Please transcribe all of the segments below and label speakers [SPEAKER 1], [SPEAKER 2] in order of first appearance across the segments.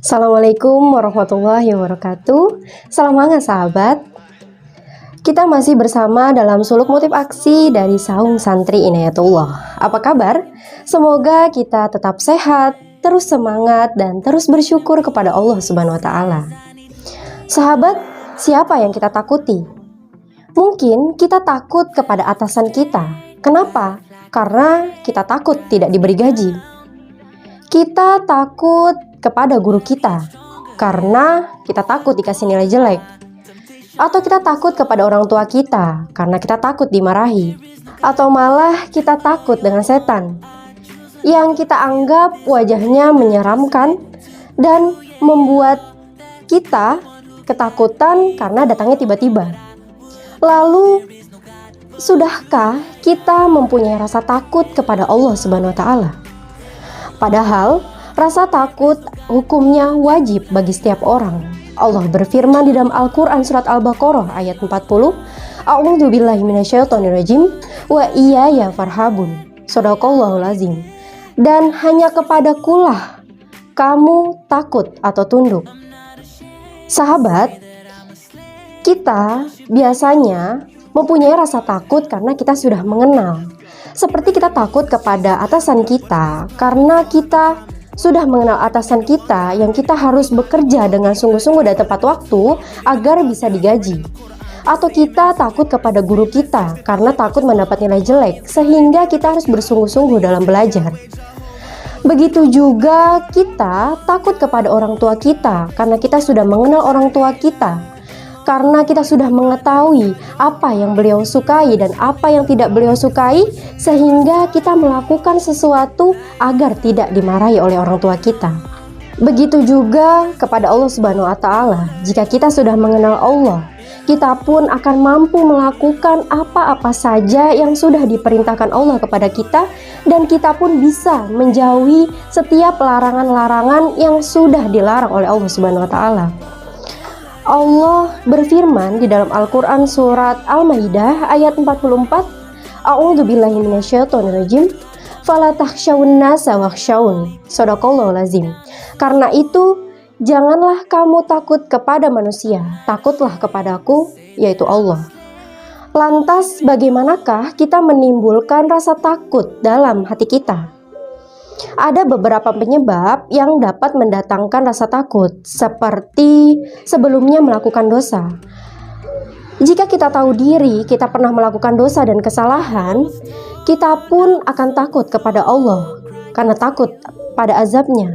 [SPEAKER 1] Assalamualaikum warahmatullahi wabarakatuh. Salam hangat sahabat. Kita masih bersama dalam suluk motif aksi dari Saung Santri Inayatullah. Apa kabar? Semoga kita tetap sehat, terus semangat dan terus bersyukur kepada Allah Subhanahu wa taala. Sahabat, siapa yang kita takuti? Mungkin kita takut kepada atasan kita. Kenapa? Karena kita takut tidak diberi gaji. Kita takut kepada guru kita karena kita takut dikasih nilai jelek, atau kita takut kepada orang tua kita karena kita takut dimarahi, atau malah kita takut dengan setan yang kita anggap wajahnya menyeramkan dan membuat kita ketakutan karena datangnya tiba-tiba. Lalu, sudahkah kita mempunyai rasa takut kepada Allah Subhanahu wa taala? Padahal rasa takut hukumnya wajib bagi setiap orang. Allah berfirman di dalam Al-Quran surat Al-Baqarah ayat 40, A'udzubillahi minasyaitonirrajim wa iyaya farhabun. Shadaqallahul azim. Dan hanya kepadakulah kamu takut atau tunduk. Sahabat, kita biasanya mempunyai rasa takut karena kita sudah mengenal. Seperti kita takut kepada atasan kita karena kita sudah mengenal atasan kita yang kita harus bekerja dengan sungguh-sungguh dan tepat waktu agar bisa digaji. Atau kita takut kepada guru kita karena takut mendapat nilai jelek sehingga kita harus bersungguh-sungguh dalam belajar. Begitu juga kita takut kepada orang tua kita karena kita sudah mengenal orang tua kita. Karena kita sudah mengetahui apa yang beliau sukai dan apa yang tidak beliau sukai, sehingga kita melakukan sesuatu agar tidak dimarahi oleh orang tua kita. Begitu juga kepada Allah Subhanahu wa taala. Jika kita sudah mengenal Allah, kita pun akan mampu melakukan apa-apa saja yang sudah diperintahkan Allah kepada kita, dan kita pun bisa menjauhi setiap larangan-larangan yang sudah dilarang oleh Allah Subhanahu wa taala. Allah berfirman di dalam Al-Quran surat Al-Maidah ayat 44, A'udzubillahi minasyaitonirrajim, fala takhshawun nasa wakhshawun. Shadaqallahul azim. Karena itu, janganlah kamu takut kepada manusia, takutlah kepadaku, yaitu Allah. Lantas bagaimanakah kita menimbulkan rasa takut dalam hati kita? Ada beberapa penyebab yang dapat mendatangkan rasa takut, seperti sebelumnya melakukan dosa. Jika kita tahu diri kita pernah melakukan dosa dan kesalahan, kita pun akan takut kepada Allah karena takut pada azabnya.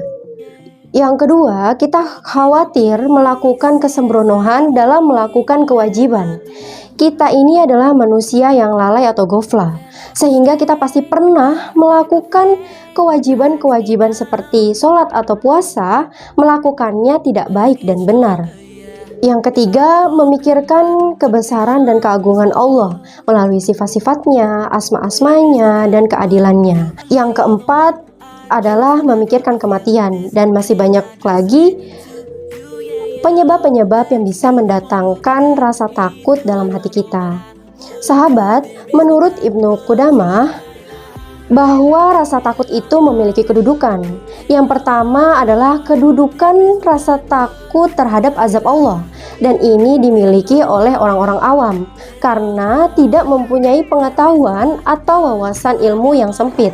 [SPEAKER 1] Yang kedua, kita khawatir melakukan kesembronoan dalam melakukan kewajiban. Kita ini adalah manusia yang lalai atau goflah, sehingga kita pasti pernah melakukan kewajiban-kewajiban seperti sholat atau puasa, melakukannya tidak baik dan benar. Yang ketiga, memikirkan kebesaran dan keagungan Allah melalui sifat-sifatnya, asma-asmanya, dan keadilannya. Yang keempat adalah memikirkan kematian, dan masih banyak lagi penyebab-penyebab yang bisa mendatangkan rasa takut dalam hati kita. Sahabat, menurut Ibnu Qudamah, bahwa rasa takut itu memiliki kedudukan. Yang pertama adalah kedudukan rasa takut terhadap azab Allah, dan ini dimiliki oleh orang-orang awam karena tidak mempunyai pengetahuan atau wawasan ilmu yang sempit,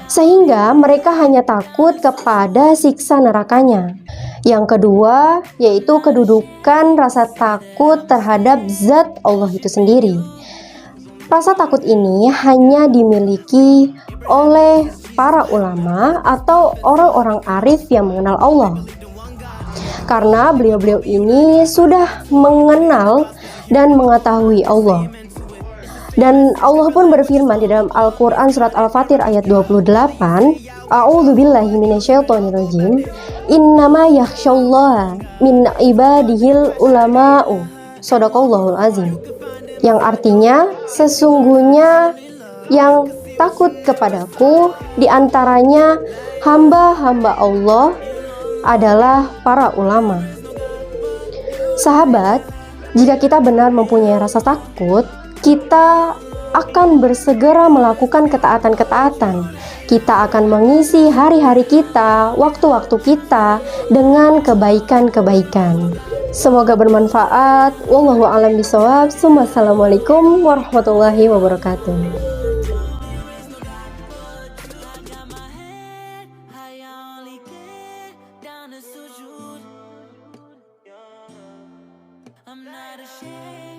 [SPEAKER 1] sehingga mereka hanya takut kepada siksa nerakanya. Yang kedua, yaitu kedudukan rasa takut terhadap zat Allah itu sendiri. Rasa takut ini hanya dimiliki oleh para ulama atau orang-orang arif yang mengenal Allah. Karena beliau-beliau ini sudah mengenal dan mengetahui Allah. Dan Allah pun berfirman di dalam Al-Quran surat Al-Fatir ayat 28, A'udzubillahi minasyaitonirrajim, innama yakhsyallaha min ibadihil ulama'u. Shadaqallahul azim. Yang artinya, sesungguhnya yang takut kepadaku diantaranya hamba-hamba Allah adalah para ulama. Sahabat, jika kita benar mempunyai rasa takut, kita akan bersegera melakukan ketaatan-ketaatan. Kita akan mengisi hari-hari kita, waktu-waktu kita dengan kebaikan-kebaikan. Semoga bermanfaat. Wallahu a'lam bishawab. Assalamualaikum warahmatullahi wabarakatuh.
[SPEAKER 2] I'm not ashamed.